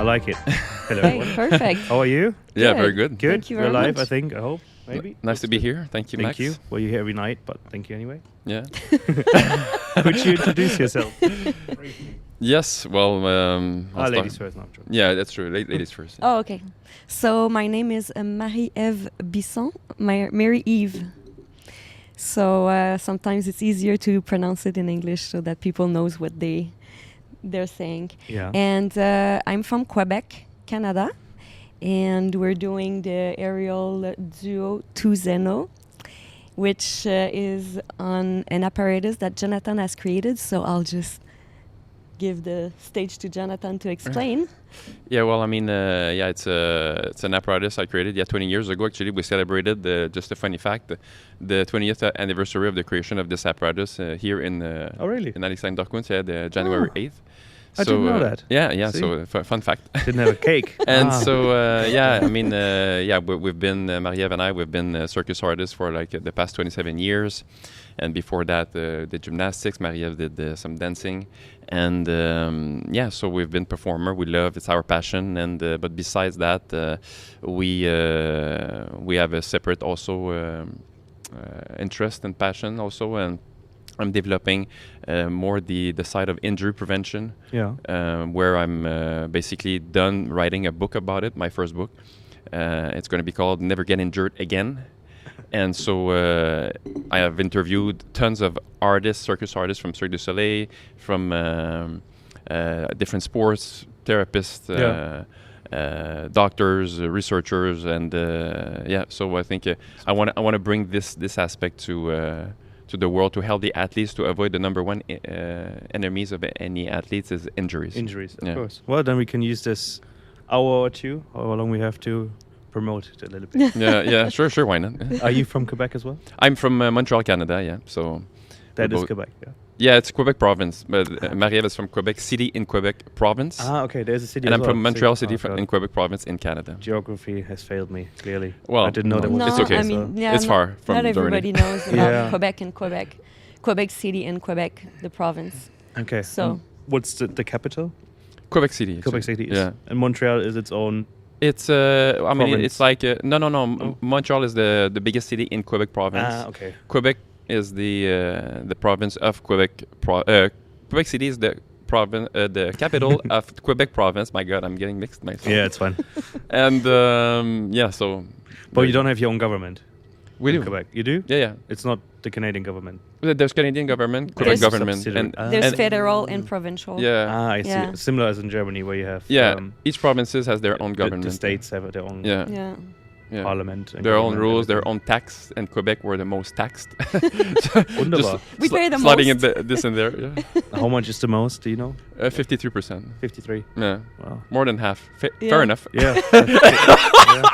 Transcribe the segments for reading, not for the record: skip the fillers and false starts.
like it. Hello. Hey, everyone. perfect. How are you? Yeah, Good. very good. Good. Thank you very We're live, much. I think. I hope. Maybe. Nice to be here. Thank you, Thank Max. you. Well, you're here every night, but thank you anyway. Yeah. Could you introduce yourself? Yes. Well, I'll Ladies start. first. No, I'm joking. Yeah, that's true. Ladies first. Oh, okay. So my name is Marie-Eve Bisson, Marie-Eve. So sometimes it's easier to pronounce it in English so that people knows what they're saying. Yeah. And I'm from Quebec, Canada, and we're doing the aerial duo to Zeno, which is on an apparatus that Jonathan has created. So I'll just give the stage to Jonathan to explain. Yeah. Well, I mean, yeah, it's an apparatus I created. Yeah, 20 years ago. Actually, we celebrated just a funny fact, the 20th anniversary of the creation of this apparatus here in Oh, really? in Alexandre-Dorcoun. Yeah, the January 8th. I didn't know that. Yeah, yeah. See? So fun fact. Didn't have a cake. And Ah. so, yeah, I mean, yeah, we've been, Marie-Eve and I, we've been circus artists for like the past 27 years. And before that, did gymnastics. Marie-Eve did some dancing. And yeah, so we've been performer. We love, it's our passion. And but besides that, we have a separate also interest and passion also. And I'm developing more the side of injury prevention. Yeah. Where I'm basically done writing a book about it, my first book. It's going to be called Never Get Injured Again. And so I have interviewed tons of artists, circus artists from Cirque du Soleil, from different sports, therapists, doctors, researchers, and yeah. So I think I want to bring this aspect to the world, to help the athletes to avoid the number one enemies of any athletes is injuries. Injuries, of Yeah. course. Well, then we can use this hour or two, how long we have to promote it a little bit. Yeah, sure, why not? Are you from Quebec as well? I'm from Montreal, Canada. Yeah, so That we're is both- Quebec, yeah. Yeah, it's Quebec province, but Marie-Eve is from Quebec City in Quebec province. Ah, okay, there's a city And as I'm well. from Montreal City God. in Quebec province in Canada. Geography has failed me, clearly. Well, I didn't know that was No, It's okay. I so- mean, yeah, It's far from not Germany. everybody knows about Yeah. Quebec and Quebec. Quebec City and Quebec, the province. Okay. So- What's the capital? Quebec City. Quebec actually. City is. Yeah. And Montreal is its own. It's I mean Province. it's like no. Oh. Montreal is the biggest city in Quebec province. Ah, okay. Quebec is the province of Quebec. Quebec City is the province, the capital of Quebec province. My God, I'm getting mixed myself. Yeah, it's fine. And yeah, so. But you don't have your own government We in do. Quebec. You do? Yeah. It's not the Canadian government. There's Canadian government, Quebec There's- government, Subsidiary. and Ah. There's and- federal and provincial. yeah, Ah, I see. Yeah. Similar as in Germany, where you have yeah. Each provinces has their own the government. states have their own Yeah. Yeah. Yeah. parliament. And Their own government, rules, their everything. own tax, and Quebec were the most taxed. Wunderbar. We pay the sliding most. in this and there. Yeah. How much is the most? Do you know? 53%. 53. Yeah, Wow. more than half. Yeah. Fair enough. Yeah.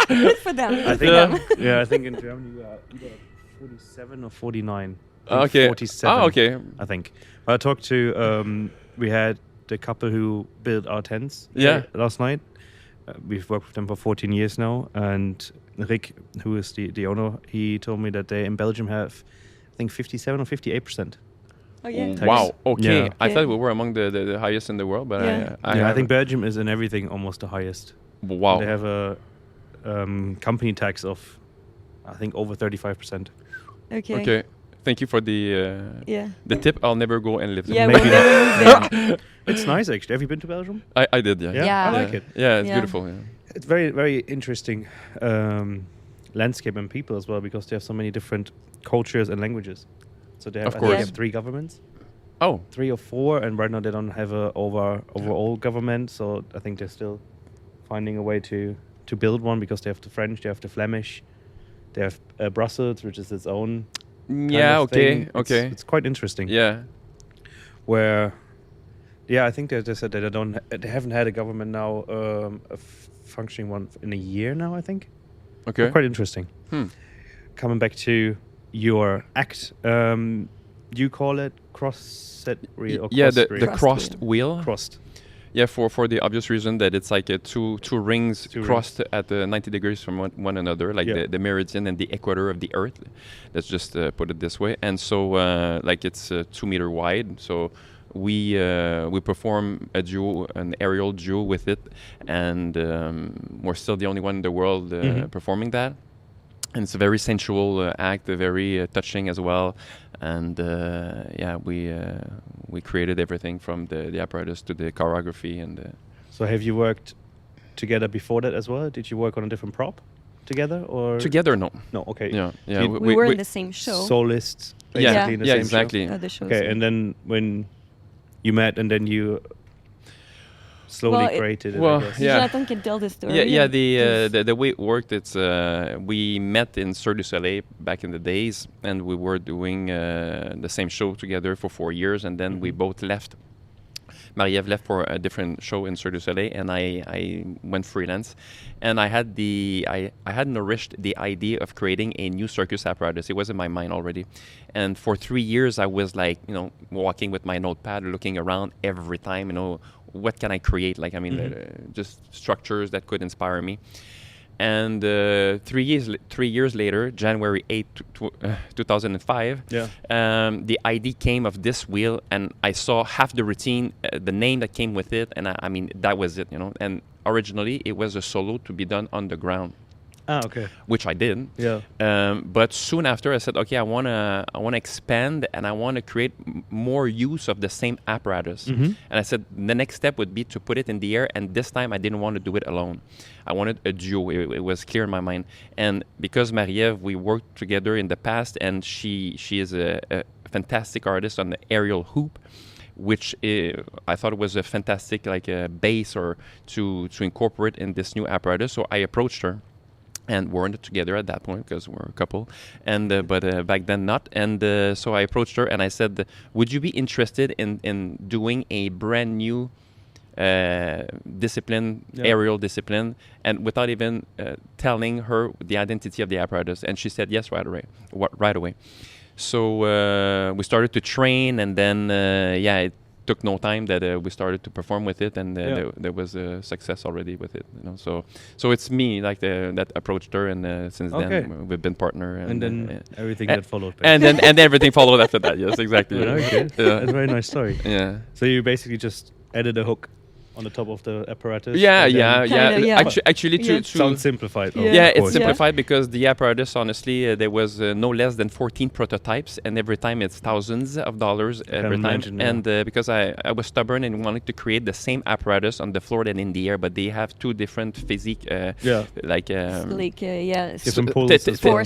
Good for them. I Good think. for them. Yeah, I think in Germany you are either 47 or 49. Okay. 47. Oh, okay. I think. I talked to. We had the couple who built our tents. Yeah. Last night. We've worked with them for 14 years now, and Rick, who is the owner, he told me that they in Belgium have, I think, 57 or 58%. Oh yeah. Tax. Wow. Okay. Yeah. I Yeah. thought we were among the highest in the world, but Yeah. I think Belgium is in everything almost the highest. Wow. They have a company tax of, I think, over 35%. Okay. Okay. Thank you for Yeah. the tip. I'll never go and live there. Yeah. Maybe we'll never move there. It's nice, actually. Have you been to Belgium? I did. Yeah. Yeah, Yeah. I like it. Yeah, it's Yeah. beautiful. Yeah. It's very, very interesting landscape and people as well, because they have so many different cultures and languages. So they have, Of I think they course. have 3 governments, Oh. 3 or 4, and right now they don't have a overall government. So I think they're still finding a way to build one, because they have the French, they have the Flemish, they have Brussels, which is its own. kind Yeah. of Okay. thing. Okay. It's quite interesting. Yeah. Where, yeah, I think they said that they haven't had a government now, a functioning one in a year now, I think. Okay. Quite interesting. Hmm. Coming back to your act, you call it cross-set reel or Yeah. cross The reel? crossed wheel. Crossed. Yeah, for the obvious reason that it's like two rings Two crossed at 90 degrees from one another, like Yeah. the meridian and the equator of the Earth. Let's just put it this way. And so, like it's 2 meter wide. So we perform a duo, an aerial duo with it, and we're still the only one in the world performing that. And it's a very sensual act, very touching as well. And we created everything from the apparatus to the choreography and. So have you worked together before that as well? Did you work on a different prop together or together? No. No. Okay. Yeah. We were in the same show. Solists. Yeah. In the same Exactly. Show? The shows, okay, and then when you met, and then you slowly created it. Well, I guess. yeah. Jonathan can tell the story. Yeah. The way it worked, it's we met in Cirque du Soleil back in the days, and we were doing the same show together for 4 years, and then we both left. Marie-Eve left for a different show in Cirque du Soleil, and I went freelance. And I had nourished the idea of creating a new circus apparatus. It was in my mind already. And for 3 years, I was like, walking with my notepad, looking around every time, what can I create? Like, I mean, just structures that could inspire me. And 3 years later, January 8th, 2005, the idea came of this wheel, and I saw half the routine, the name that came with it, and I mean, that was it, And originally, it was a solo to be done on the ground. Ah, okay. Which I did. Yeah. But soon after, I said, okay, I wanna expand, and I wanna create more use of the same apparatus. And I said the next step would be to put it in the air, and this time I didn't want to do it alone. I wanted a duo. It was clear in my mind. And because Marie-Eve, we worked together in the past, and she is a fantastic artist on the aerial hoop, which I thought it was a fantastic base or to incorporate in this new apparatus. So I approached her. And we're in it together at that point because we're a couple, and but back then not. And so I approached her and I said, "Would you be interested in doing a brand new discipline, aerial discipline?" And without even telling her the identity of the apparatus, and she said yes right away. So we started to train, and then it took no time that we started to perform with it, and there was a success already with it. So it's me that approached her, and since then we've been partner. And then everything that followed. And then everything followed after that. Yes, exactly. Okay. That's a very nice story. Yeah. So you basically just added a hook on the top of the apparatus. Actually, to sounds simplified. It's simplified because the apparatus, honestly, there was no less than 14 prototypes, and every time it's thousands of dollars every time. And because I was stubborn and wanted to create the same apparatus on the floor than in the air, but they have two different physique, different pulls,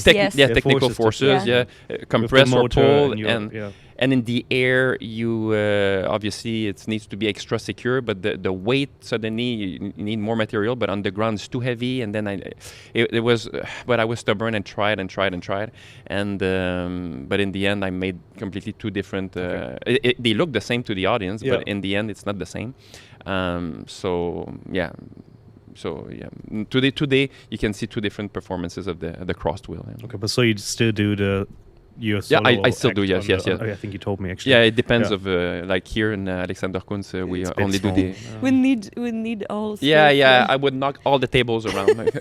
technical forces, compress or pull, and in the air, you obviously it needs to be extra secure, but the weight suddenly you need more material. But on the ground, it's too heavy, and then but I was stubborn and tried, and but in the end, I made completely two different. They look the same to the audience, but in the end, it's not the same. Today you can see two different performances of the crossed wheel. Okay, but so you still do I still do. Yes. I think you told me actually. Yeah, it depends of like here in Alexander Kunz, we only do the. We need all. Yeah. I would knock all the tables around.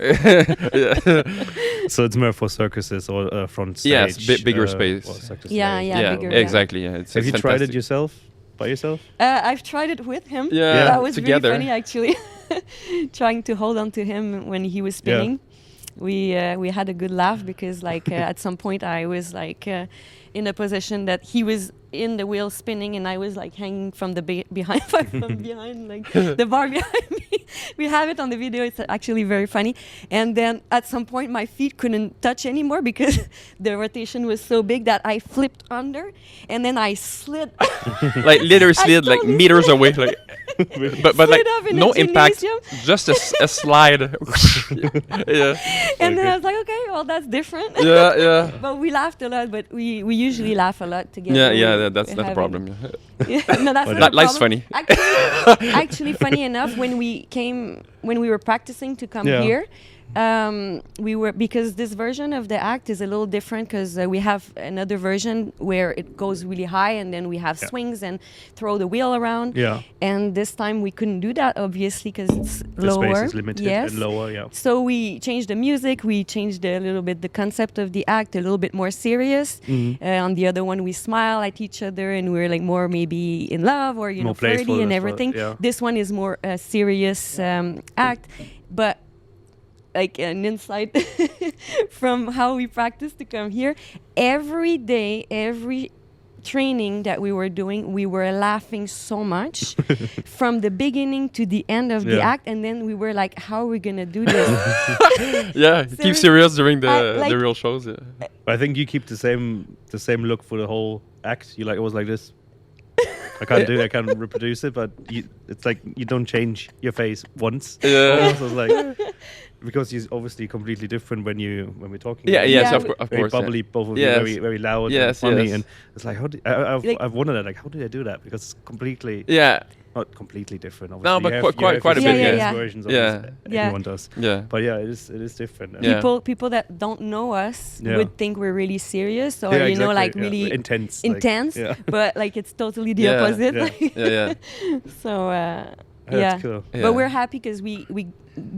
So it's more for circuses or front stage. Yes, bigger space. Bigger. Exactly. Yeah, have you tried it yourself? By yourself? I've tried it with him. Yeah, that was together. really funny actually. Trying to hold on to him when he was spinning. Yeah. We had a good laugh because at some point I was in a position that he was in the wheel spinning and I was hanging from the behind the bar behind me. We have it on the video. It's actually very funny. And then at some point my feet couldn't touch anymore because the rotation was so big that I flipped under and then I slid. Literally slid meters away. But no impact, just a slide. And then I was like, okay, well that's different. Yeah. But we laughed a lot. But we usually laugh a lot together. Yeah, that's not a problem. No, that's not life's problem. funny. Actually, funny enough, when we were practicing to come here, we were, because this version of the act is a little different, because we have another version where it goes really high and then we have swings and throw the wheel around. Yeah. And this time we couldn't do that, obviously, because it's The lower. space is limited and lower, yeah. So we changed the music, we changed a little bit the concept of the act, a little bit more serious. On the other one, we smile at each other and we're like more maybe in love or, More flirty playful and as well, everything. yeah. This one is more a serious act. But like an insight from how we practice to come here, every day, every training that we were doing, we were laughing so much from the beginning to the end of the act, and then we were like, how are we gonna do this? Keep serious during the like, real shows. I think you keep the same look for the whole act. You like always like this. I can't reproduce it, but it's like you don't change your face once. Yeah. So it's like, because he's obviously completely different when we're talking. Yes, of Very course. bubbly, both of Yes. you, very, very loud Yes, and funny. yes. And it's like, I've wondered that, like, how did I do that? Because it's completely, not completely different, obviously. No, but You have quite a your bit, serious yeah. versions of Yeah. this. Yeah. Everyone does. Yeah. But yeah, it is different. Yeah. People that don't know us Yeah. would think we're really serious or Yeah, like exactly, yeah. really intense. intense, yeah. but like it's totally the Yeah, opposite. Yeah. So That's cool. Yeah. but we're happy because we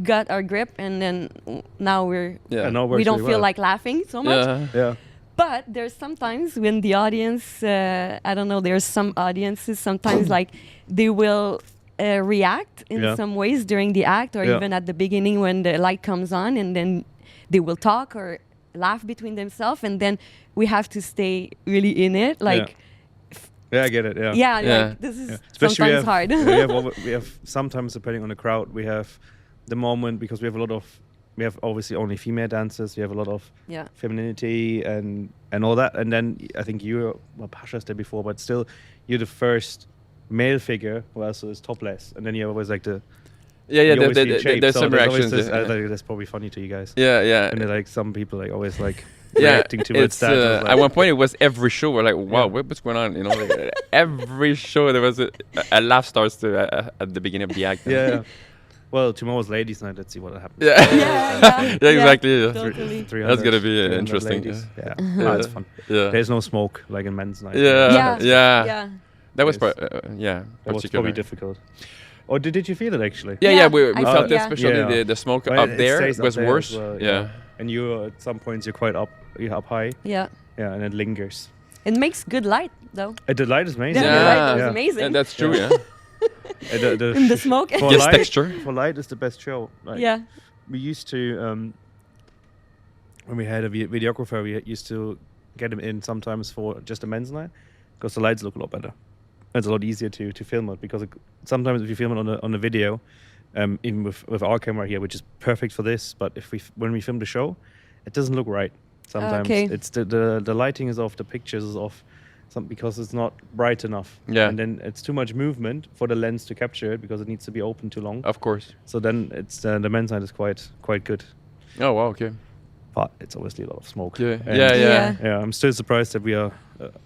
got our grip, and then now Yeah. And now it we works don't really feel well. like laughing so much. Yeah. But there's sometimes when the audience, I don't know, there's some audiences sometimes like they will react in some ways during the act, or even at the beginning when the light comes on, and then they will talk or laugh between themselves, and then we have to stay really in it, like. Yeah, I get it. Yeah. Yeah. Like, this is Especially sometimes hard. we have sometimes, depending on the crowd, we have the moment, because we have obviously only female dancers. We have a lot of femininity and all that. And then I think Pasha's there before, but still, you're the first male figure who also is topless. And then you always like the there's some reactions. I think that's probably funny to you guys. Yeah. And then, like, some people like always like reacting towards that. Like, at one point, it was every show. We're like, wow, what's going on? Like, every show there was a laugh starts at the beginning of the act. Yeah. Well, tomorrow's ladies' night. Let's see what happens. Yeah, exactly. Yeah. Totally. That's gonna be interesting. Yeah, it's fun. Yeah, there's no smoke like in men's night. Yeah. That was that was probably difficult. Or did you feel it actually? Yeah. We I felt felt it, especially the smoke Well, up it there stays up was there worse. as well, Yeah. And you at some points you're quite up. You're up high. Yeah. Yeah, and it lingers. It makes good light, though. The light is amazing. The light was amazing. And that's true. Yeah. In the smoke. For Yes, light, texture. For light is the best show. Like, Yeah. we used to when we had a videographer, we used to get him in sometimes for just a men's night, because the lights look a lot better. It's a lot easier to film it, because sometimes if you film it on a video, even with our camera here, which is perfect for this, but when we film the show, it doesn't look right. Sometimes it's the lighting is off, the pictures is off, because it's not bright enough. Yeah. And then it's too much movement for the lens to capture it, because it needs to be open too long. Of course. So then it's the men's night is quite good. Oh wow. Okay. But it's obviously a lot of smoke. Yeah. And Yeah. I'm still surprised that we are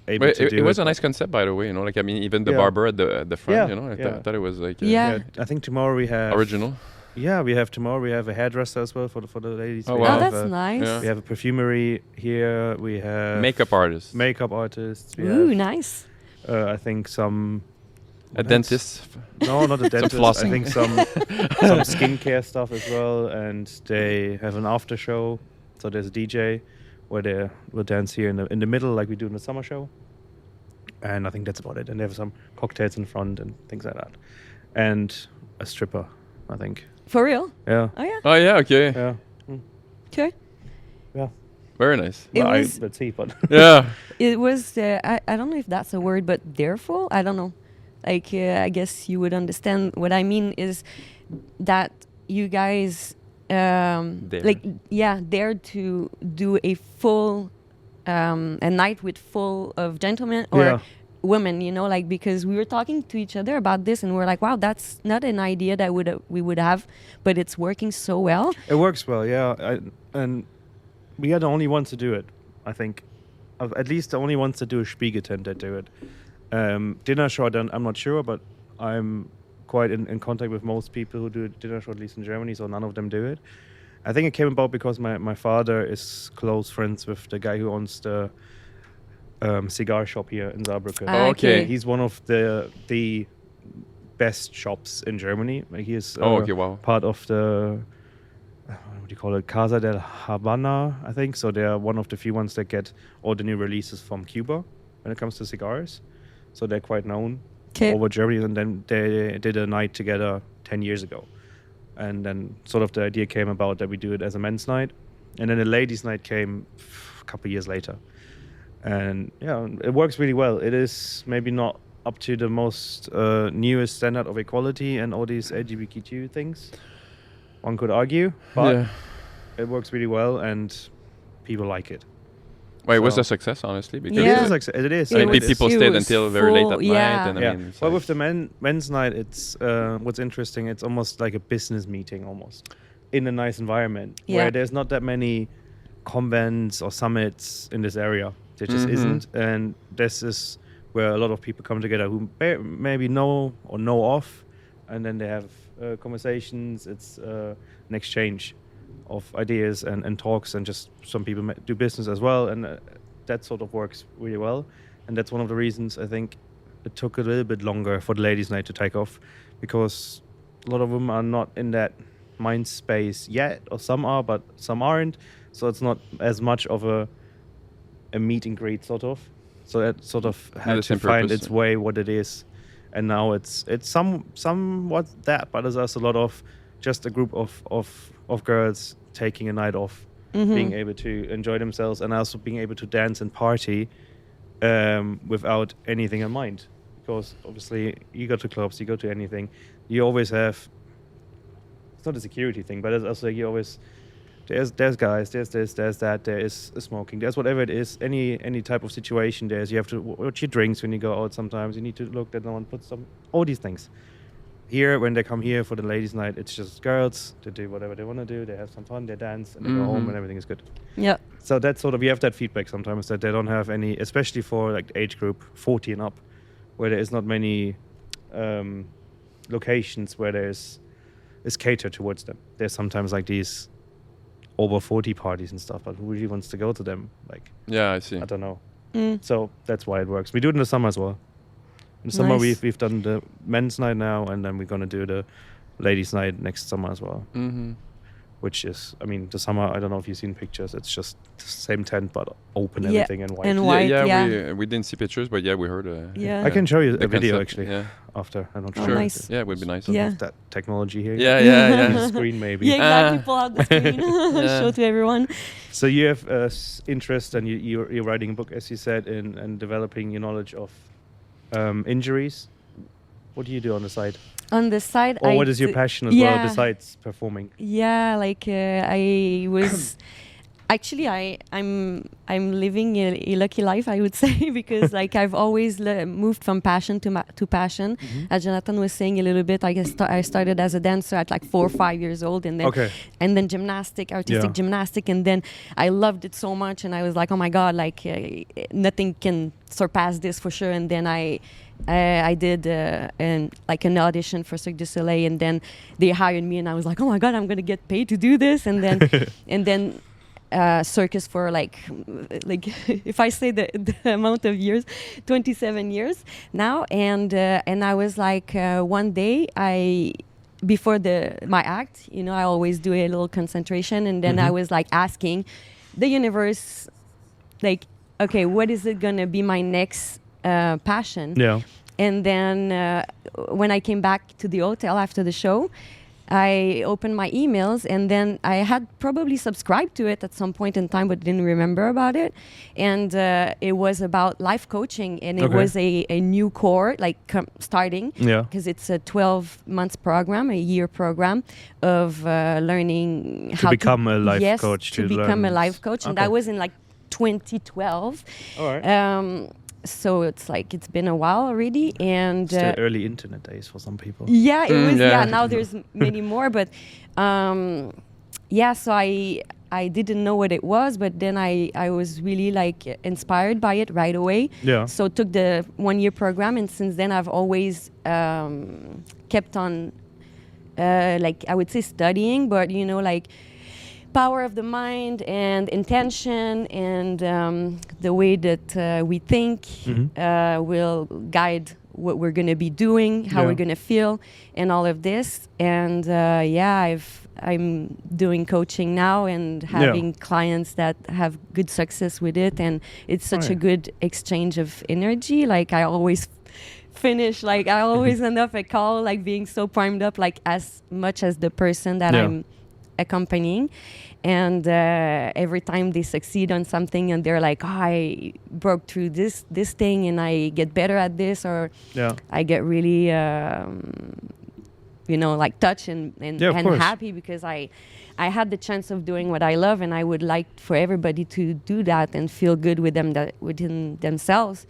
able to do it. It was a nice concept, by the way. Like, I mean, even the barber at the front. Yeah. I thought it was like I think tomorrow we have original. Yeah, tomorrow we have a hairdresser as well for the ladies. Oh, We wow. Oh, have that's nice. Yeah. We have a perfumery here. We have Makeup artist. Makeup artists. We Ooh, have, nice. I think some. A dentist. No, not a dentist. flossing. I think some skincare stuff as well, and they have an after show. So there's a DJ where we'll dance here in the middle, like we do in the summer show. And I think that's about it. And they have some cocktails in front and things like that, and a stripper, I think. For real? Yeah. Oh, yeah. Oh yeah. Okay. Yeah. Okay. Yeah. Very nice. It Well, was- let's see, but Yeah. It was, I don't know if that's a word, but therefore, I don't know. Like, I guess you would understand what I mean is that you guys, dared to do a full, a night with full of gentlemen or women, like, because we were talking to each other about this and we're like, wow, that's not an idea that we would have, but it's working so well. it works well. Yeah, and we are the only ones to do it. I think, at least the only ones to do a Spiegel tent that do it. Dinner show, I'm not sure, but I'm quite in contact with most people who do dinner show, at least in Germany, so none of them do it. I think it came about because my father is close friends with the guy who owns the cigar shop here in Saarbrücken. Okay. He's one of the best shops in Germany. Like, he is Okay, wow. part of the what do you call it, Casa del Habana, I think. So they are one of the few ones that get all the new releases from Cuba when it comes to cigars. So they're quite known over Germany. And then they did a night together 10 years ago. And then sort of the idea came about that we do it as a men's night. And then the ladies' night came a couple of years later. And yeah, it works really well. It is maybe not up to the most newest standard of equality and all these LGBTQ things, one could argue, but it works really well and people like it. Well, it was a success, honestly, because it is. I mean, people stayed until very late at night. And I mean, well, with the men's night, it's what's interesting. It's almost like a business meeting, almost in a nice environment where there's not that many convents or summits in this area. There just isn't, and this is where a lot of people come together who maybe know or know of, and then they have conversations. It's an exchange of ideas and talks, and just some people do business as well, and that sort of works really well. And that's one of the reasons I think it took a little bit longer for the ladies' night to take off, because a lot of them are not in that mind space yet, or some are, but some aren't. So it's not as much of a meet and greet sort of. So that sort of had to find its way what it is. And now it's somewhat that, but there's also a lot of just a group of girls taking a night off, being able to enjoy themselves and also being able to dance and party without anything in mind. Because obviously you go to clubs, you go to anything, you always have, it's not a security thing, but it's also you always, there's guys, there's this, there's that, there is smoking, there's whatever it is, any type of situation you have to watch your drinks when you go out sometimes, you need to look that no one puts all these things. Here, when they come here for the ladies' night, it's just girls, they do whatever they want to do, they have some fun, they dance, and they go home and everything is good. Yeah. So that's sort of, you have that feedback sometimes that they don't have any, especially for like the age group 40 and up, where there is not many locations where is catered towards them. There's sometimes like these over 40 parties and stuff, but who really wants to go to them? Like, yeah, I see. I don't know. So that's why it works. We do it in the summer as well. In the summer, we've done the men's night now, and then we're gonna do the ladies' night next summer as well. Which is, I mean, the summer, I don't know if you've seen pictures, it's just the same tent, but open everything and white. And white, we didn't see pictures, but we heard. I can show you a video concept, actually after. I'm not Oh, sure. nice. Yeah, it would be nice. That technology here. Yeah. Screen maybe. Yeah, exactly. Pull out the screen, show to everyone. So you have interest, and you're writing a book, as you said, in developing your knowledge of injuries. What do you do on the side? On the side, or what is your passion as well besides performing? Yeah, like I was actually I'm living a lucky life, I would say, because like I've always moved from passion to passion. As Jonathan was saying a little bit, I started as a dancer at like 4 or 5 years old, and then gymnastic, artistic gymnastic, and then I loved it so much, and I was like, oh my god, like nothing can surpass this for sure. And then I did an audition for Cirque du Soleil, and then they hired me, and I was like, oh my god, I'm gonna get paid to do this. And then circus for like if I say the amount of years, 27 years now. And I was like, one day before my act, I always do a little concentration, and then I was like asking the universe, like, okay, what is it gonna be my next passion? And then when I came back to the hotel after the show, I opened my emails, and then I had probably subscribed to it at some point in time, but didn't remember about it. And it was about life coaching, and it was a new course, like starting, because it's a 12-month program, a year program of learning how to become a life coach. To become a life coach, and that was in like 2012. All right. So it's like it's been a while already, and it's the early internet days for some people. Yeah, it was. Yeah, now there's many more, but so I didn't know what it was, but then I was really like inspired by it right away. Yeah. So took the 1-year program, and since then I've always kept on, like I would say studying, but like power of the mind and intention and the way that we think will guide what we're going to be doing, how we're going to feel, and all of this. And I'm doing coaching now and having clients that have good success with it, and it's such a good exchange of energy. Like I always finish, like I always end up a call like being so primed up, like as much as the person that I'm accompanying. And every time they succeed on something and they're like, I broke through this thing and I get better at this, or I get really like touched and happy because I had the chance of doing what I love, and I would like for everybody to do that and feel good with them, within themselves,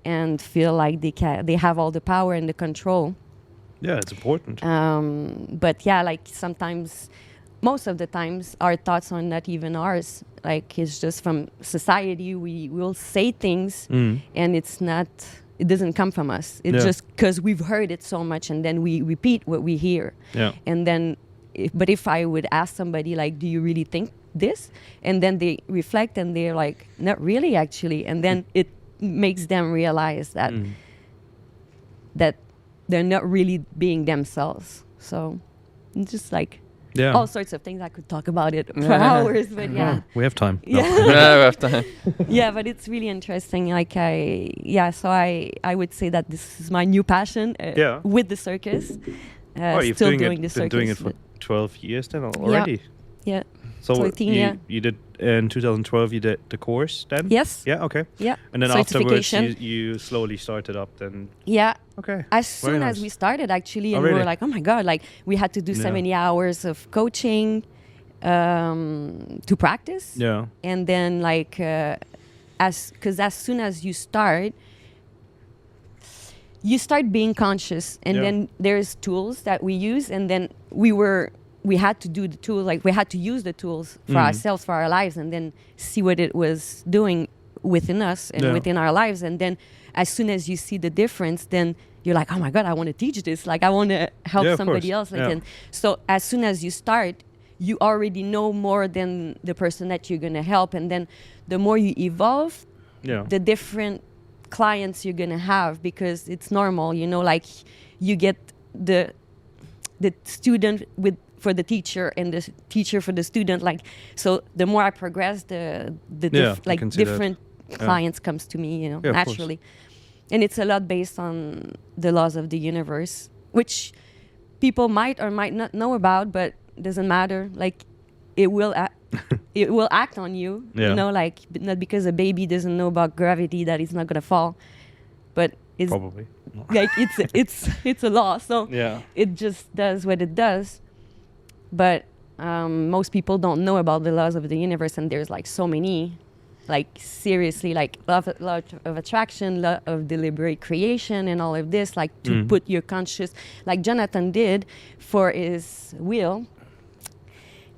and feel like they have all the power and the control. Yeah, it's important. But yeah, like sometimes, most of the times, our thoughts are not even ours. Like it's just from society. We will say things, and it doesn't come from us. It's just because we've heard it so much, and then we repeat what we hear. Yeah. And then, if I would ask somebody like, "Do you really think this?" and then they reflect and they're like, "Not really, actually," and then it makes them realize that that they're not really being themselves. So it's just like all sorts of things. I could talk about it for hours, but we have time. We have time. Yeah, but it's really interesting. Like so I would say that this is my new passion with the circus. You've still been doing the circus. Doing it for 12 years then already. Yeah. So 13, you did in 2012. You did the course then. Yes. Yeah. Okay. Yeah. And then afterwards, you slowly started up then. Yeah. Okay. As soon as we started, actually, and really? we were like, oh my God, like we had to do 70 hours of coaching to practice. Yeah. And then as soon as you start being conscious, and then there's tools that we use, and then we had to do the tools, like we had to use the tools for ourselves, for our lives, and then see what it was doing within us and within our lives. And then as soon as you see the difference, then you're like, oh my God, I want to teach this. Like I want to help somebody else. And so as soon as you start, you already know more than the person that you're going to help. And then the more you evolve, the different clients you're going to have, because it's normal, like you get the student for the teacher and the teacher for the student. Like, so the more I progress, the different clients comes to me, naturally. And it's a lot based on the laws of the universe, which people might or might not know about, but it doesn't matter. Like it will act on you, like not because a baby doesn't know about gravity that it's not going to fall, but it's probably like it's a law. So it just does what it does. But most people don't know about the laws of the universe, and there's like so many, like seriously, like law of attraction, law of deliberate creation, and all of this, like to put your conscious, like Jonathan did for his will.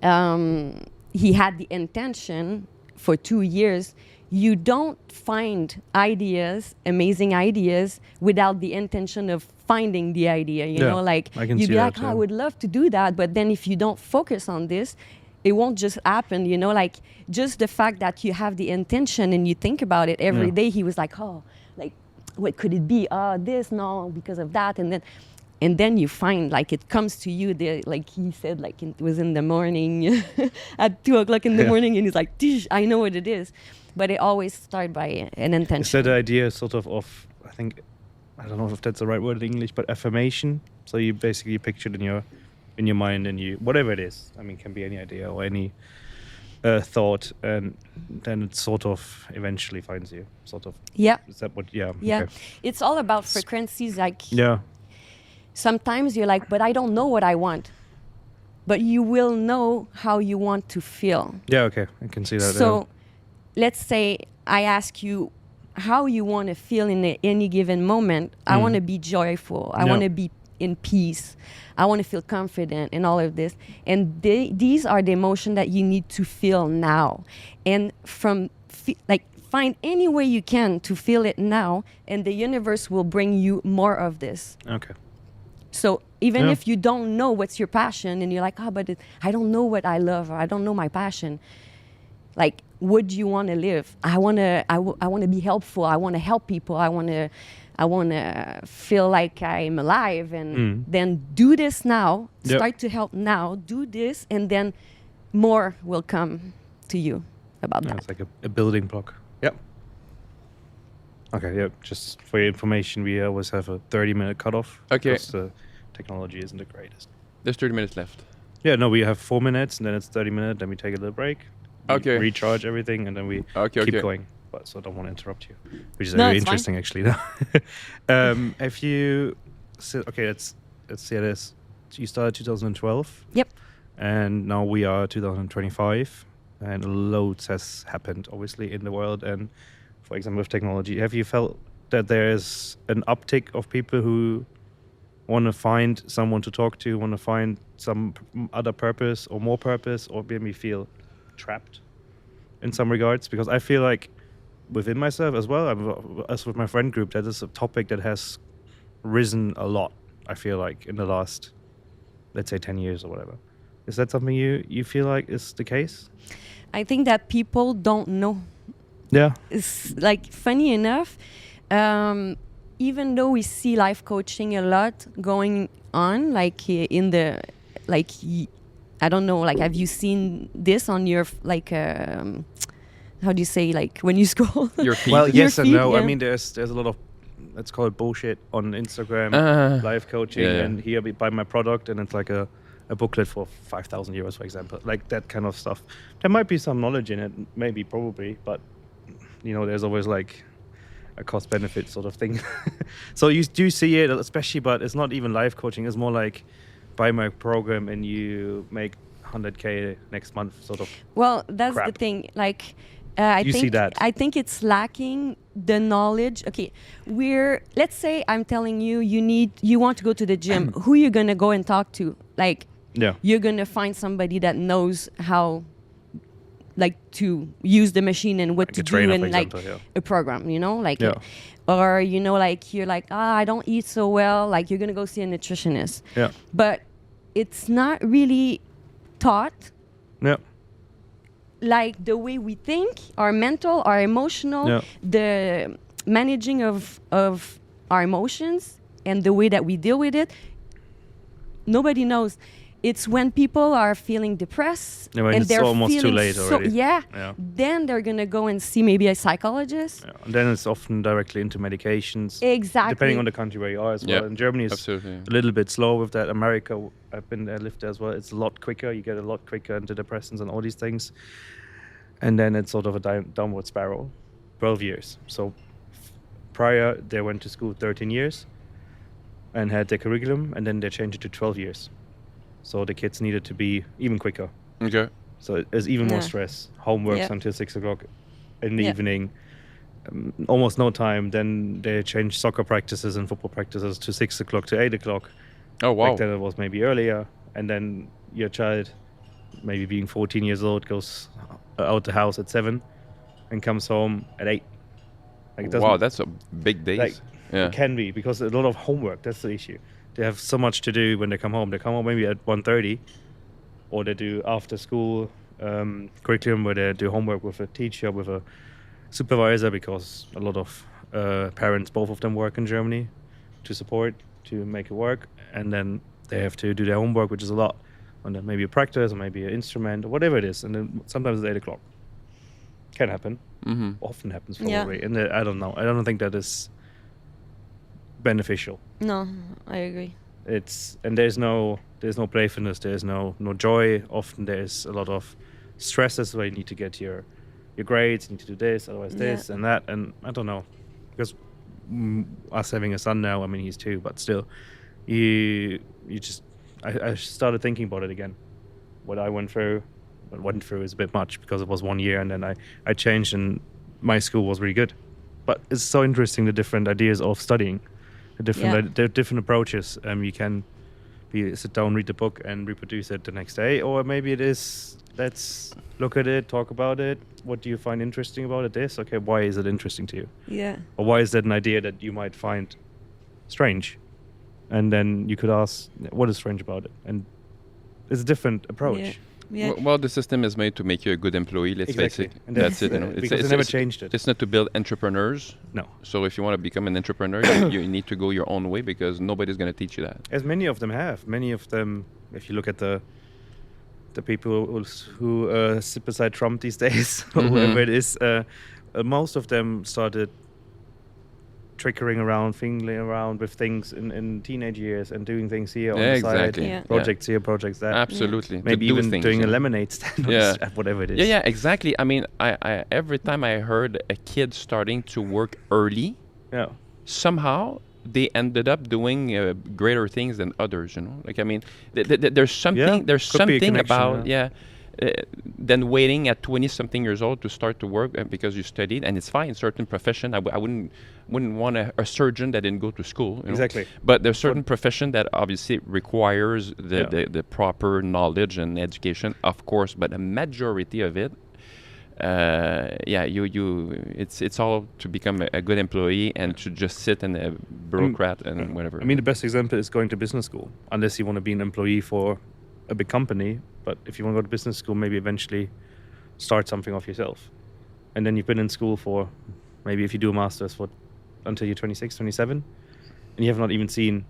He had the intention for 2 years. You don't find amazing ideas, without the intention of finding the idea, like you'd be like, I would love to do that. But then if you don't focus on this, it won't just happen, like just the fact that you have the intention and you think about it every day. He was like, oh, like, what could it be? This, no, because of that. And then you find, like, it comes to you there, like he said, like it was in the morning at 2:00 in the morning, and he's like, I know what it is. But it always starts by an intention. Is that the idea sort of, I think, I don't know if that's the right word in English, but affirmation? So you basically picture it in your mind, and you, whatever it is, I mean, it can be any idea or any thought, and then it sort of eventually finds you, sort of. Yeah. Is that what, yeah. Okay. It's all about frequencies, like. Yeah. Sometimes you're like, but I don't know what I want. But you will know how you want to feel. Yeah, okay. I can see that. So let's say I ask you how you want to feel in any given moment. I want to be joyful. I want to be in peace. I want to feel confident and all of this. And these are the emotions that you need to feel now. And find any way you can to feel it now, and the universe will bring you more of this. Okay. So even Yeah. if you don't know what's your passion and you're like, but I don't know what I love, or I don't know my passion. Like, what do you want to live? I want to be helpful. I want to help people. I want to feel like I'm alive, and then do this now. Yep. Start to help now. Do this, and then more will come to you about that. It's like a building block. Yep. Okay, yeah, just for your information, we always have a 30-minute cutoff. Okay. Because the technology isn't the greatest. There's 30 minutes left. Yeah, no, we have 4 minutes, and then it's 30 minutes, then we take a little break. We Okay. recharge everything, and then we keep going. But so I don't want to interrupt you, which is very interesting, actually. If you... Okay, let's see this. You started 2012. Yep. And now we are 2025. And loads has happened, obviously, in the world. And for example, with technology, have you felt that there's an uptick of people who want to find someone to talk to, want to find some other purpose or more purpose, or maybe feel trapped in some regards? Because I feel like within myself as well, as with my friend group, that is a topic that has risen a lot, I feel like, in the last, let's say, 10 years or whatever. Is that something you feel like is the case? I think that people don't know. Yeah. It's like, funny enough, even though we see life coaching a lot going on, like in the, like, I don't know, like, have you seen this on your, like, how do you say, like, when you scroll? Your feed? Well, yes Your and no. feed, yeah. I mean, there's a lot of, let's call it bullshit on Instagram, life coaching, yeah. and here we buy my product, and it's like a booklet for 5,000 euros, for example, like that kind of stuff. There might be some knowledge in it, maybe, probably, but you know, there's always like a cost benefit sort of thing. So you do see it, especially, but it's not even life coaching. It's more like buy my program and you make 100K next month sort of. Well, that's crap. the thing. Like, I You think see that. I think it's lacking the knowledge. Okay, let's say I'm telling you you want to go to the gym. Who you gonna go and talk to? Like, Yeah. you're gonna find somebody that knows how, like, to use the machine and what Like to a do trainer, and for like example, yeah. a program, you know, like, Yeah. or you know, like, you're like, I don't eat so well. Like, you're gonna go see a nutritionist. Yeah. But it's not really taught. Yeah. Like, the way we think, our mental, our emotional, Yeah. the managing of our emotions and the way that we deal with it, nobody knows. It's when people are feeling depressed Yeah, when and it's they're almost too feeling late already. Yeah, Yeah. then they're gonna go and see maybe a psychologist. Yeah. And then it's often directly into medications. Exactly. Depending on the country where you are as well. Yeah, In Germany, it's absolutely. a little bit slow with that. America, I've been there, lived there as well. It's a lot quicker. You get a lot quicker antidepressants and all these things. And then it's sort of a downward spiral. 12 years. So prior, they went to school 13 years and had their curriculum, and then they changed it to 12 years. So the kids needed to be even quicker. Okay. So there's even more Yeah. stress. Homeworks Yeah. until 6 o'clock in the Yeah. evening. Almost no time. Then they changed soccer practices and football practices to 6 o'clock to 8 o'clock. Oh, wow. Back then it was maybe earlier. And then your child, maybe being 14 years old, goes out the house at 7 and comes home at 8. Like, it doesn't- Wow, that's a big days. like, yeah. It can be, because a lot of homework, that's the issue. They have so much to do when they come home. They come home maybe at 1:30, or they do after school curriculum where they do homework with a teacher, with a supervisor, because a lot of parents, both of them work in Germany to support, to make it work. And then they have to do their homework, which is a lot. And then maybe a practice or maybe an instrument or whatever it is. And then sometimes it's 8 o'clock. Can happen. Mm-hmm. Often happens Yeah. probably. And I don't know. I don't think that is beneficial. No, I agree. And there's no playfulness, there's no joy. Often there's a lot of stresses where you need to get your grades, you need to do this, otherwise this and that. And I don't know, because us having a son now, I mean, he's 2, but still, I started thinking about it again. What I went through is a bit much, because it was 1 year, and then I changed, and my school was really good. But it's so interesting, the different ideas of studying. The different approaches. You can sit down, read the book, and reproduce it the next day, or maybe it is, let's look at it, talk about it. What do you find interesting about it? This, okay, why is it interesting to you? Yeah. Or why is that an idea that you might find strange? And then you could ask, what is strange about it? And it's a different approach. Yeah. Yeah. Well, the system is made to make you a good employee. Let's face it. And That's it. You know, because they never changed it. It's not to build entrepreneurs. No. So if you want to become an entrepreneur, you need to go your own way because nobody's going to teach you that. As many of them have. Many of them, if you look at the people who sit beside Trump these days, or whoever it is, most of them started trickering around, fingling around with things in teenage years and doing things here on the exactly. side. Yeah. Projects here, projects there. Absolutely. To Maybe do even things, doing yeah. a lemonade stand, whatever it is. Yeah, exactly. I mean, I every time I heard a kid starting to work early, Yeah. somehow they ended up doing greater things than others. You know, like I mean, there's something could be a connection, about than waiting at 20-something years old to start to work because you studied, and it's fine. Certain profession, I wouldn't want a surgeon that didn't go to school. You know? Exactly. But there's certain profession that obviously requires the proper knowledge and education, of course. But a majority of it, it's all to become a good employee and to just sit and a bureaucrat and whatever. I mean, the best example is going to business school, unless you want to be an employee for a big company. But if you want to go to business school, maybe eventually start something off yourself. And then you've been in school for, maybe if you do a master's, until you're 26, 27, and you have not even seen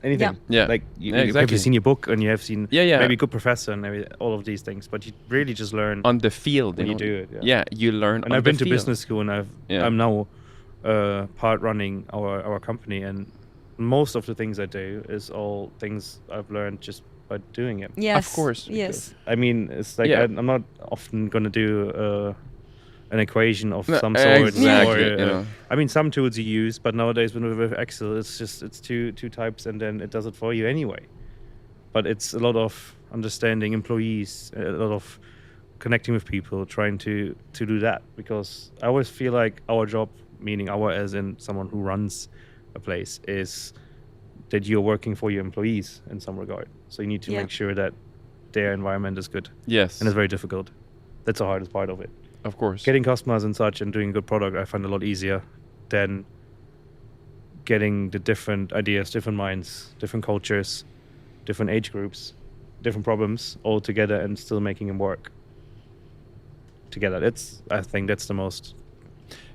anything. Yeah. Like, Yeah, you've exactly. seen your book, and you have seen Yeah. maybe a good professor and maybe all of these things. But you really just learn on the field when you you know? do it. Yeah, you learn. And on I've the been to field. business school, and I'm now part running our company, and most of the things I do is all things I've learned just by doing it. Yes. Of course. Yes. I mean, it's like I'm not often going to do an equation of some sort. Exactly. Or, you know. I mean, some tools you use, but nowadays with Excel, it's two types, and then it does it for you anyway. But it's a lot of understanding employees, a lot of connecting with people, trying to do that, because I always feel like our job, meaning our as in someone who runs a place, is that you're working for your employees in some regard. So you need to make sure that their environment is good. Yes. And it's very difficult. That's the hardest part of it. Of course. Getting customers and such and doing a good product, I find a lot easier than getting the different ideas, different minds, different cultures, different age groups, different problems all together and still making them work together. I think that's the most.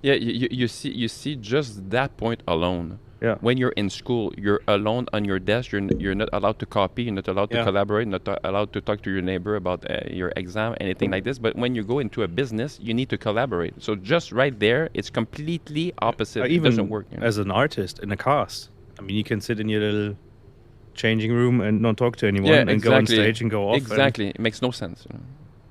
Yeah, you see just that point alone. Yeah. When you're in school, you're alone on your desk. You're not allowed to copy. You're not allowed to collaborate. Not allowed to talk to your neighbor about your exam, anything like this. But when you go into a business, you need to collaborate. So just right there, it's completely opposite. It Even doesn't work. You know? as an artist in a cast, I mean, you can sit in your little changing room and not talk to anyone and go on stage and go off. Exactly. It makes no sense. You know?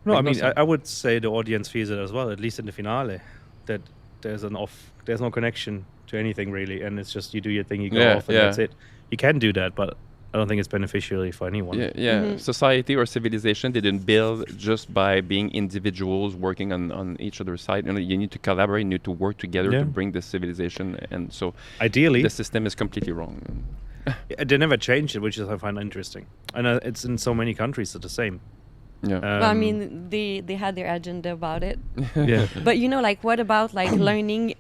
No, I mean, I would say the audience feels it as well, at least in the finale, that there's no connection to anything really, and it's just you do your thing, you go off, and that's it. You can do that, but I don't think it's beneficial for anyone. Yeah. Mm-hmm. Society or civilization didn't build just by being individuals working on each other's side. You need to collaborate, you need to work together to bring this civilization, and so ideally the system is completely wrong. They never changed it, which is I find interesting. And it's in so many countries it's the same. Yeah. Well, I mean, they had their agenda about it. Yeah. But like, what about like learning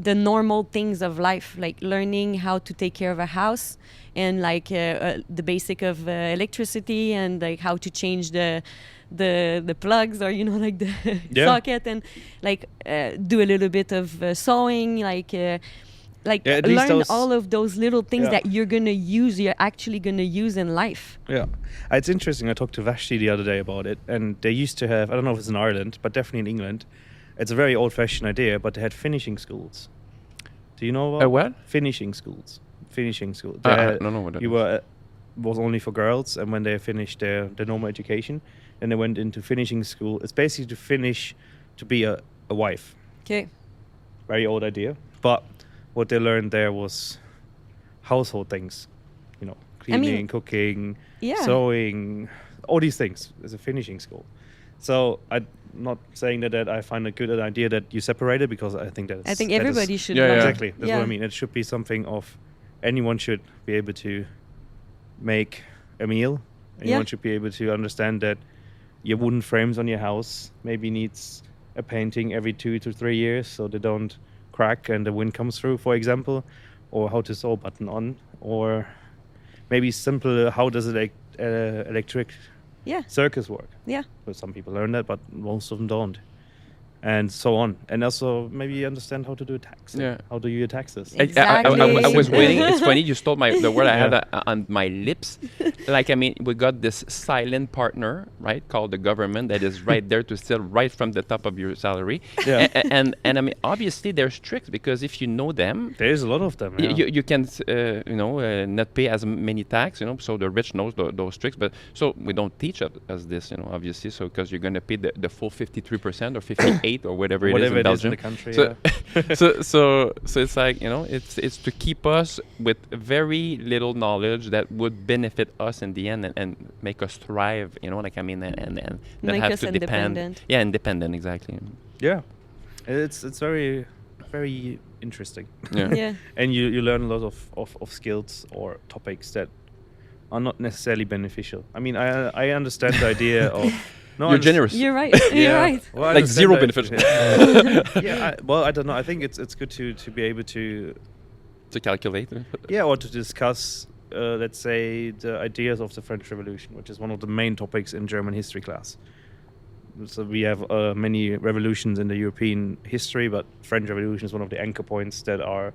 the normal things of life, like learning how to take care of a house and like the basic of electricity and like how to change the plugs or like the socket, and like do a little bit of sewing, learn all of those little things that you're actually gonna use in life. Yeah, it's interesting. I talked to Vashti the other day about it, and they used to have, I don't know if it's in Ireland, but definitely in England, it's a very old-fashioned idea, but they had finishing schools. Do you know about what? Finishing schools? Finishing school. I don't know what that is. Was only for girls, and when they finished their normal education, then they went into finishing school. It's basically to finish to be a wife. Okay. Very old idea, but what they learned there was household things, cleaning, cooking, sewing, all these things. It's a finishing school. So I'm not saying that I find a good idea that you separate it, because I think everybody should. Yeah, exactly. That's what I mean. It should be something of anyone should be able to make a meal. Anyone should be able to understand that your wooden frames on your house maybe needs a painting every 2 to 3 years so they don't crack and the wind comes through, for example. or how to sew a button on, or maybe simple how does electric Yeah. circus work. Yeah. Well, some people learn that, but most of them don't. And so on. And also maybe understand how to do a tax. Yeah. How do you taxes? I was waiting. It's funny you stole the word I had Yeah. on my lips. Like, I mean, we got this silent partner, right, called the government that is right there to steal right from the top of your salary. Yeah. And I mean, obviously they're strict because if you know them, There's a lot of them. Yeah. you can not pay as many tax, so the rich knows those tricks. But so we don't teach us this, obviously. So because you're going to pay the full 53% or 58 or whatever it is in in Belgium. the country. So, Yeah. so it's like it's to keep us with very little knowledge that would benefit us in the end and make us thrive. Like I mean, and not Make have us to depend. independent. Yeah, independent, exactly. Yeah. It's very, very interesting. Yeah. Yeah. And you learn a lot of skills or topics that are not necessarily beneficial. I mean, I understand the idea of... No, You're generous. You're right. You're right. Well, I Like understand zero that- beneficial. Well, I don't know. I think it's good to be able to... To calculate. Yeah, or to discuss, let's say, the ideas of the French Revolution, which is one of the main topics in German history class. So we have many revolutions in the European history, but French Revolution is one of the anchor points that are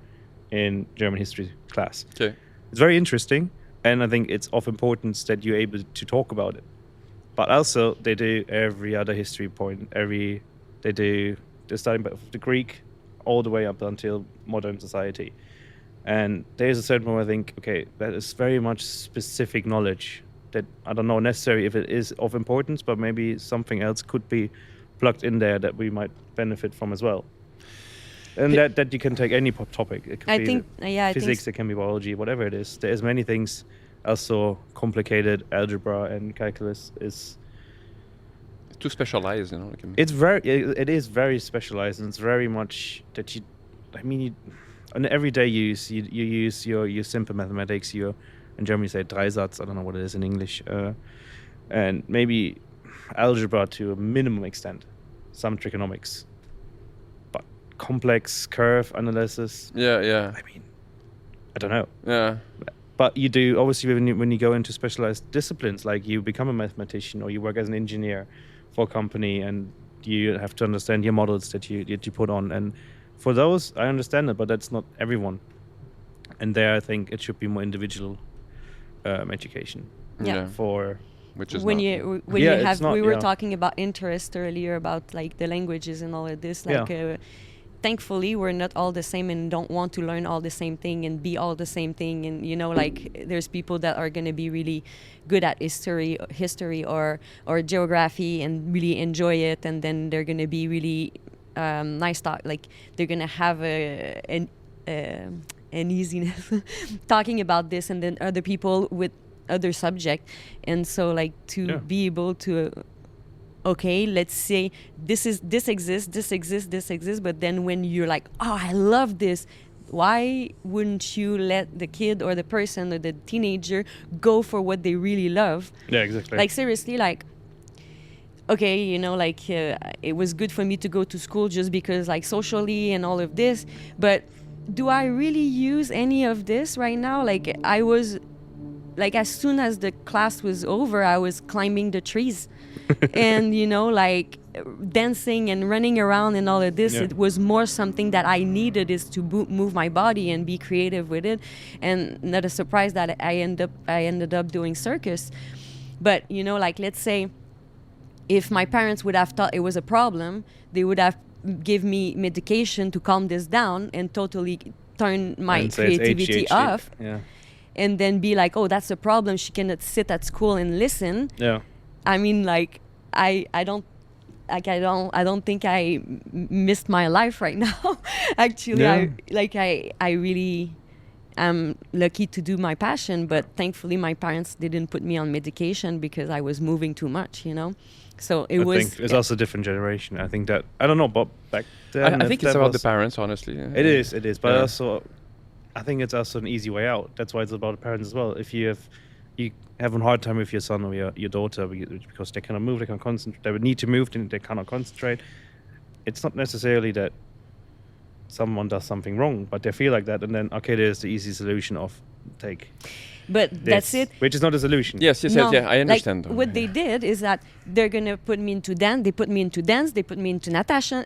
in German history class. Okay. It's very interesting, and I think it's of importance that you're able to talk about it. But also, they do every other history point. They're starting with the Greek all the way up until modern society. And there's a certain point where I think, okay, that is very much specific knowledge that I don't know necessarily if it is of importance, but maybe something else could be plugged in there that we might benefit from as well. And that you can take any topic. It could I be think, yeah, I physics, think it can be biology, whatever it is. There's many things. Also, complicated algebra and calculus is... Too specialized, like I mean. It is very specialized, and it's very much that on everyday use, you use your simple mathematics, in German you say Dreisatz, I don't know what it is in English, and maybe algebra to a minimum extent, some trigonomics, but complex curve analysis, Yeah. I mean, I don't know. Yeah. But you do, obviously, when you go into specialized disciplines, like you become a mathematician or you work as an engineer for a company, and you have to understand your models that you put on. And for those, I understand it, but that's not everyone. And there, I think it should be more individual education. Yeah. For Which is when not, you Yeah, it's have not, we were yeah. talking about interest earlier about like the languages and all of this, like thankfully we're not all the same and don't want to learn all the same thing and be all the same thing, and like there's people that are going to be really good at history or geography and really enjoy it, and then they're going to be really nice talk, like they're going to have an easiness talking about this, and then other people with other subject. And so like to be able to okay, let's say this exists, but then when you're like, oh, I love this, why wouldn't you let the kid or the person or the teenager go for what they really love? Yeah, exactly. Like seriously, like okay, like it was good for me to go to school just because like socially and all of this, but do I really use any of this right now? Like I was like, as soon as the class was over, I was climbing the trees and like dancing and running around and all of this. It was more something that I needed, is to move my body and be creative with it. And not a surprise that I ended up doing circus. But like, let's say if my parents would have thought it was a problem, they would have give me medication to calm this down and totally turn my creativity off. Yeah. And then be like, oh, that's a problem, she cannot sit at school and listen. Yeah. I mean, like I don't think I missed my life right now. Actually, I really am lucky to do my passion, but thankfully my parents didn't put me on medication because I was moving too much, So I think it's also a different generation. I think that, I don't know, but back then I think it's about the parents, honestly. It is, but also I think it's also an easy way out. That's why it's about the parents as well. If you have a hard time with your son or your daughter because they cannot move, they can't concentrate, they would need to move, then they cannot concentrate. It's not necessarily that someone does something wrong, but they feel like that, and then okay, there's the easy solution of take. But that's this, it. which is not a solution. Yes, No, yeah, I understand. Like what they did is that they're gonna put me into dance. They put me into dance. They put me into natation.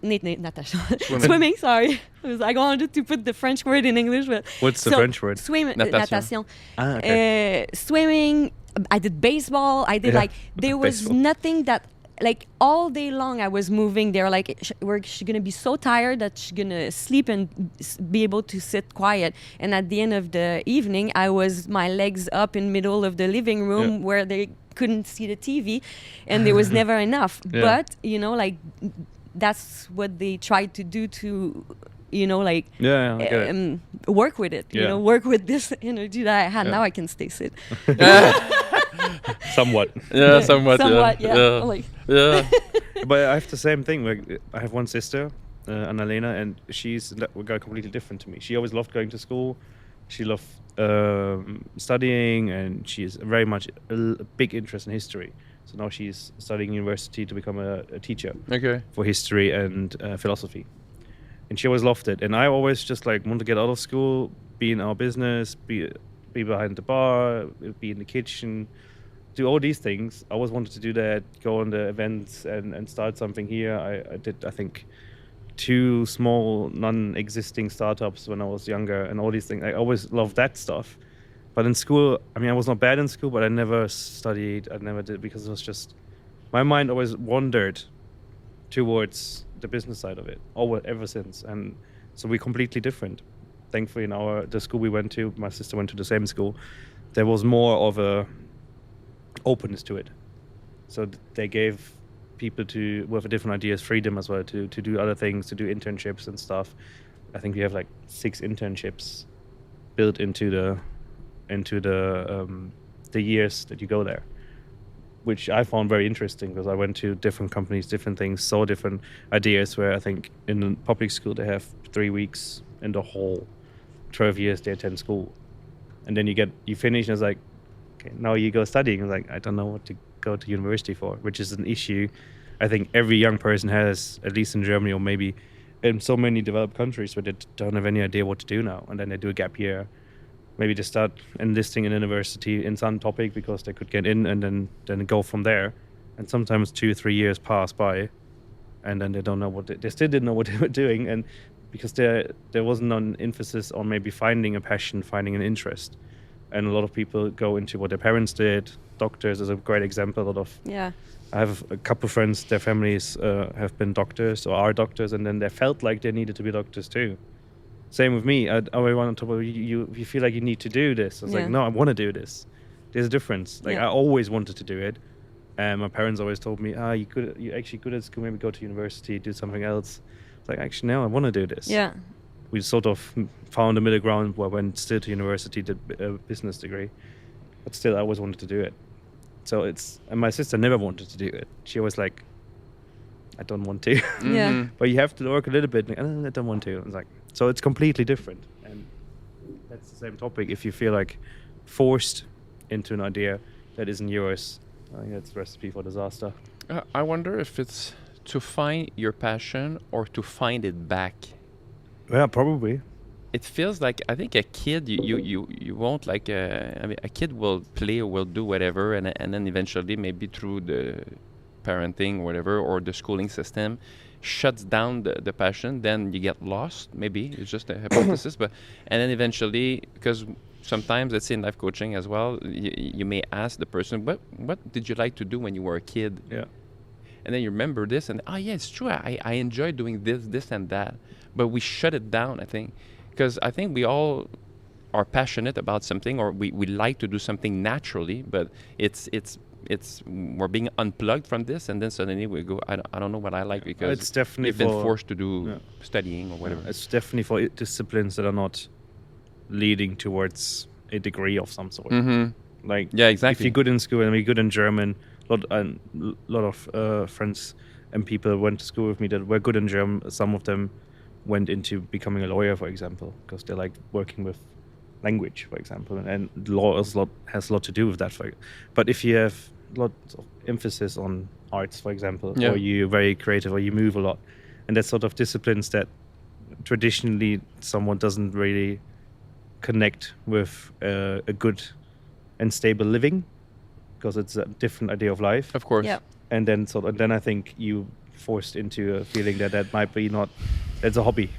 Swimming. Sorry, I wanted to put the French word in English, but What's the French word? Natation. Okay. Swimming. I did baseball. I did there was Baseball. nothing that. Like all day long, I was moving. They're like, she's gonna be so tired that she's gonna sleep and be able to sit quiet. And at the end of the evening, I was my legs up in middle of the living room where they couldn't see the TV, and there was never enough. Yeah. But like that's what they tried to do to, like I get it. work with it. Work with this energy that I had. Yeah. Now I can stay sit. Somewhat. Yeah, somewhat. Yeah. Like, Yeah. But I have the same thing. Like, I have one sister, Annalena, and she's completely different to me. She always loved going to school. She loved studying, and she's very much a big interest in history. So now she's studying university to become a teacher for history and philosophy. And she always loved it. And I always just want to get out of school, be in our business, be behind the bar, be in the kitchen, do all these things. I always wanted to do that, go on the events and start something here. I did, I think, 2 small non-existing startups when I was younger and all these things. I always loved that stuff. But in school, I was not bad in school, but I never studied. I never did, because it was just, my mind always wandered towards the business side of it, ever since. And so we're completely different. Thankfully, in the school we went to, my sister went to the same school, there was more of a openness to it. So they gave people with different ideas freedom as well to do other things, to do internships and stuff. I think we have 6 internships built into the years that you go there, which I found very interesting, because I went to different companies, different things, saw different ideas, where I think in the public school they have 3 weeks in the whole 12 years they attend school. And then you finish and it's like, okay, now you go studying. It's like, I don't know what to go to university for, which is an issue I think every young person has, at least in Germany, or maybe in so many developed countries, where they don't have any idea what to do now. And then they do a gap year. Maybe they start enlisting in university in some topic because they could get in, and then go from there. And sometimes 2-3 years pass by, and then they don't know they still didn't know what they were doing. And because there wasn't an emphasis on maybe finding a passion, finding an interest. And a lot of people go into what their parents did. Doctors is a great example. I have a couple of friends, their families have been doctors or are doctors, and then they felt like they needed to be doctors too. Same with me. I want to talk about, you feel like you need to do this. I was like, no, I want to do this. There's a difference. I always wanted to do it. And my parents always told me, you're actually good at school, maybe go to university, do something else. It's like, actually, no, I want to do this. Yeah. We sort of found a middle ground where I went still to university, did a business degree. But still, I always wanted to do it. So and my sister never wanted to do it. She was like, I don't want to. Yeah. But you have to work a little bit. I don't want to. It's like, so it's completely different. And that's the same topic. If you feel like forced into an idea that isn't yours, I think that's a recipe for disaster. I wonder if it's to find your passion or to find it back. Yeah, probably. It feels like, I think a kid, you won't a kid will play or will do whatever, and then eventually, maybe through the parenting or whatever, or the schooling system, shuts down the passion. Then you get lost. Maybe it's just a hypothesis, and then eventually, because sometimes, let's say in life coaching as well, you may ask the person, what did you like to do when you were a kid? Yeah. And then you remember this, and it's true. I enjoy doing this and that, but we shut it down, I think. Because I think we all are passionate about something, or we like to do something naturally, but it's we're being unplugged from this, and then suddenly we go, I don't know what I like, because it's definitely we've been forced to do studying or whatever. It's definitely for disciplines that are not leading towards a degree of some sort. Mm-hmm. If Exactly. you're good in school, and you're good in German, a lot of friends and people went to school with me that were good in German. Some of them went into becoming a lawyer, for example, because they like working with language, for example, and law has a lot to do with that. But if you have lots of emphasis on arts, for example, or you're very creative, or you move a lot, and that's sort of disciplines that traditionally someone doesn't really connect with a good and stable living because it's a different idea of life. Of course. Yeah. And then I think you forced into a feeling that might be not. It's a hobby.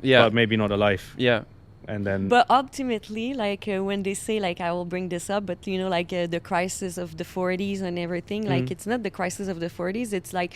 Yeah. But maybe not a life. Yeah. And then. But ultimately, like when they say, like, I will bring this up, but like the crisis of the 40s and everything, like it's not the crisis of the 40s. It's like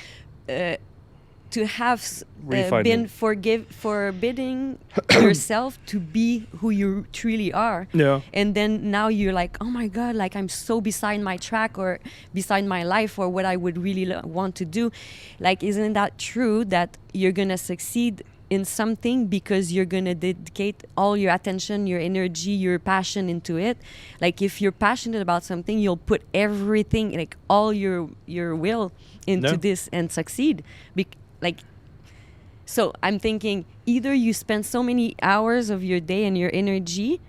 to have been forbidding yourself to be who you truly are. Yeah. And then now you're like, oh my God, like I'm so beside my track or beside my life or what I would really want to do. Like, isn't that true that you're going to succeed in something because you're going to dedicate all your attention, your energy, your passion into it? Like, if you're passionate about something, you'll put everything, like all your will into this and succeed. So I'm thinking either you spend so many hours of your day and your energy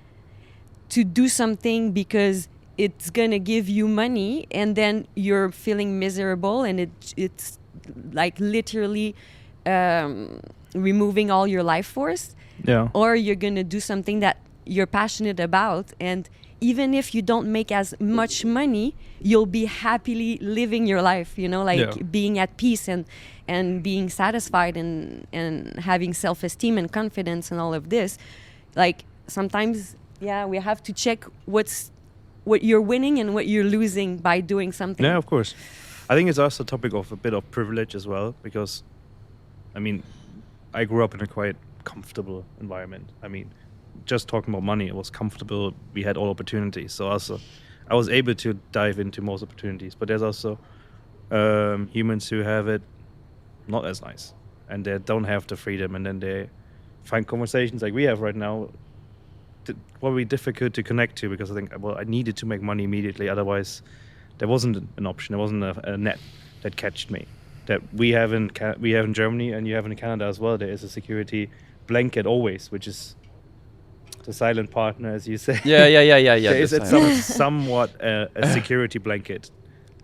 to do something because it's going to give you money and then you're feeling miserable and it's like literally removing all your life force. Yeah. Or you're going to do something that you're passionate about, and even if you don't make as much money, you'll be happily living your life, being at peace and being satisfied and having self-esteem and confidence and all of this. Like, sometimes, we have to check what you're winning and what you're losing by doing something. Yeah, of course. I think it's also a topic of a bit of privilege as well, because, I mean, I grew up in a quite comfortable environment. I mean, just talking about money, it was comfortable. We had all opportunities. So also, I was able to dive into most opportunities. But there's also humans who have it not as nice, and they don't have the freedom, and then they find conversations like we have right now probably difficult to connect to, because I think, I needed to make money immediately. Otherwise, there wasn't an option. There wasn't a net that catched me. That we have in Germany, and you have in Canada as well. There is a security blanket always, which is the silent partner, as you say. Yeah. There is somewhat a security blanket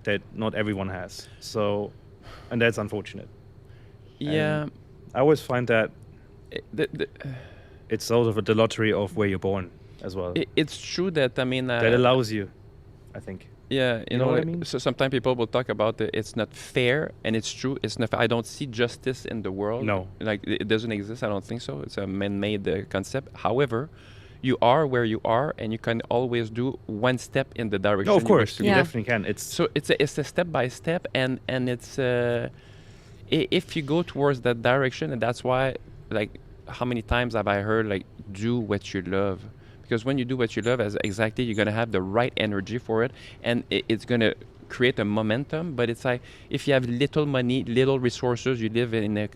that not everyone has. So, and that's unfortunate. Yeah. And I always find that it's sort of the lottery of where you're born as well. It's true that, that allows you, I think. Yeah, you know what I mean? So sometimes people will talk about it's not fair, and it's true. It's not. I don't see justice in the world. No, like it doesn't exist. I don't think so. It's a man-made concept. However, you are where you are, and you can always do one step in the direction. No, of course, you Yeah. definitely can. It's a step by step, and it's if you go towards that direction, and that's why, like, how many times have I heard, like, do what you love? Because when you do what you love, you're going to have the right energy for it, and it's going to create a momentum. But it's like, if you have little money, little resources, you live in a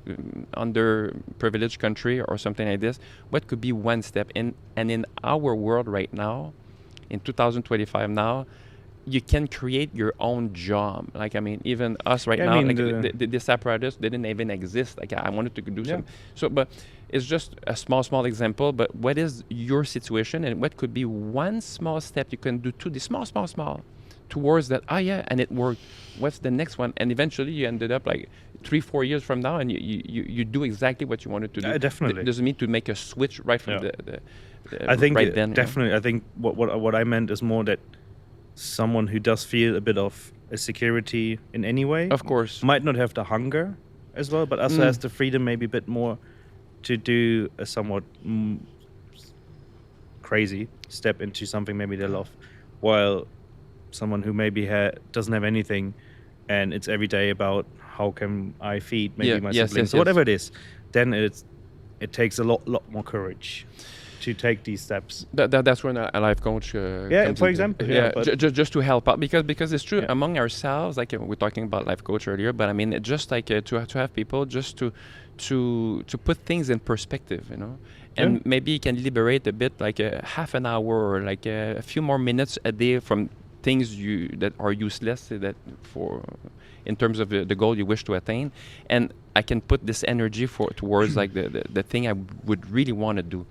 underprivileged country or something like this, what could be one step? And in our world right now, in 2025 now, you can create your own job. Like, I mean, even us right now, like this apparatus didn't even exist. Like, I wanted to do some. So, but it's just a small example. But what is your situation, and what could be one small step you can do to the small towards that? And it worked. What's the next one? And eventually you ended up like 3-4 years from now, and you do exactly what you wanted to do. Definitely. Doesn't mean to make a switch right from I think right then. Definitely. I think what I meant is more that someone who does feel a bit of a security in any way, of course, might not have the hunger as well, but also has the freedom maybe a bit more to do a somewhat crazy step into something maybe they love, while someone who maybe doesn't have anything, and it's every day about how can I feed maybe my siblings, or whatever it is, then it takes a lot more courage to take these steps. That's when a life coach comes for into, example, just to help out, because it's true among ourselves. Like, we're talking about life coach earlier, but I mean, it just like to have people just to put things in perspective, and maybe you can liberate a bit, like a half an hour or like a few more minutes a day from things that are useless, that for in terms of the goal you wish to attain, and I can put this energy towards like the thing I would really want to do.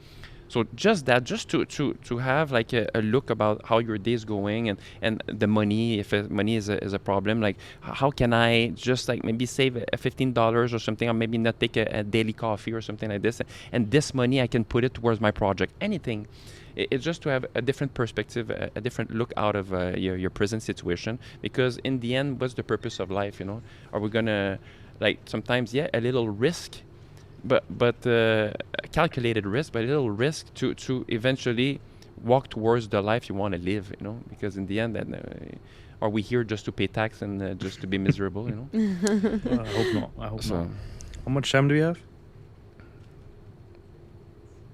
So just that, just to have like a look about how your day is going, and the money, if money is a problem, like how can I just like maybe save $15 or something, or maybe not take a daily coffee or something like this, and this money I can put it towards my project, anything. It's just to have a different perspective, a different look out of your present situation, because in the end, what's the purpose of life, you know? Are we gonna, like, sometimes, yeah, a little risk, but calculated risk, but a little risk to eventually walk towards the life you want to live, you know? Because in the end, are we here just to pay tax and just to be miserable, you know? I hope not. I hope not. How much time do we have?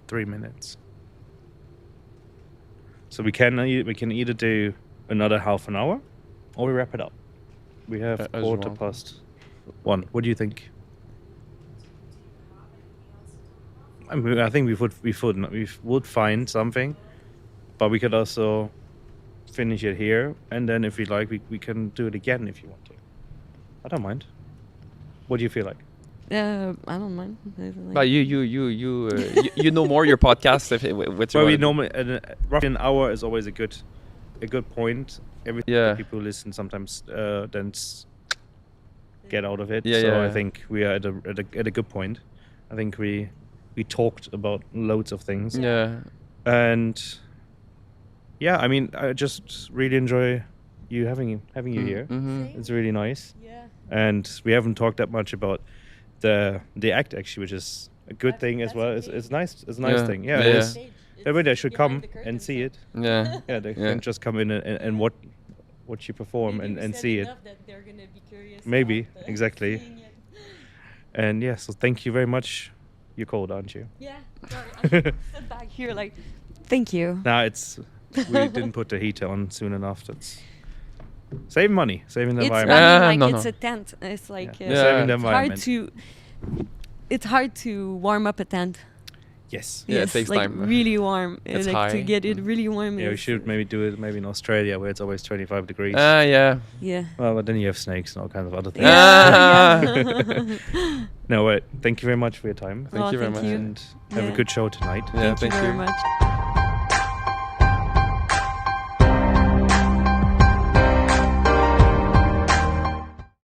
3 minutes. So we can either do another half an hour, or we wrap it up. We have 1:15. What do you think? I mean, I think we would find something, but we could also finish it here, and then if we like, we can do it again if you want to. I don't mind. What do you feel like? I don't mind. But you know more your podcast with well, we normally roughly an hour is always a good point. People listen sometimes then get out of it. I think we are at a good point. I think we talked about loads of things. Yeah. And yeah, I mean, I just really enjoy you having you here. Mm-hmm. It's really nice. Yeah. And we haven't talked that much about the act, actually, which is a good thing as well. It's nice. It's a nice thing. Yeah. It is. Everybody should come and see it. Yeah. Yeah. They can just come in and watch you perform and see it. That they're gonna be curious. Maybe exactly. And yeah, so thank you very much. You're cold, aren't you? Yeah. Sorry, I should sit back here. Like, thank you. Nah, we didn't put the heater on soon enough. That's saving money, saving the environment. It's a tent. It's like saving the environment. It's hard to warm up a tent. Yes. Yeah, it takes like time. Really warm. It's like high. to get it really warm. Yeah, we should maybe do it maybe in Australia where it's always 25 degrees. Yeah. Yeah. Well, but then you have snakes and all kinds of other things. Yeah. No, wait. Thank you very much for your time. Thank you very much. And have a good show tonight. Yeah, Thank you very much.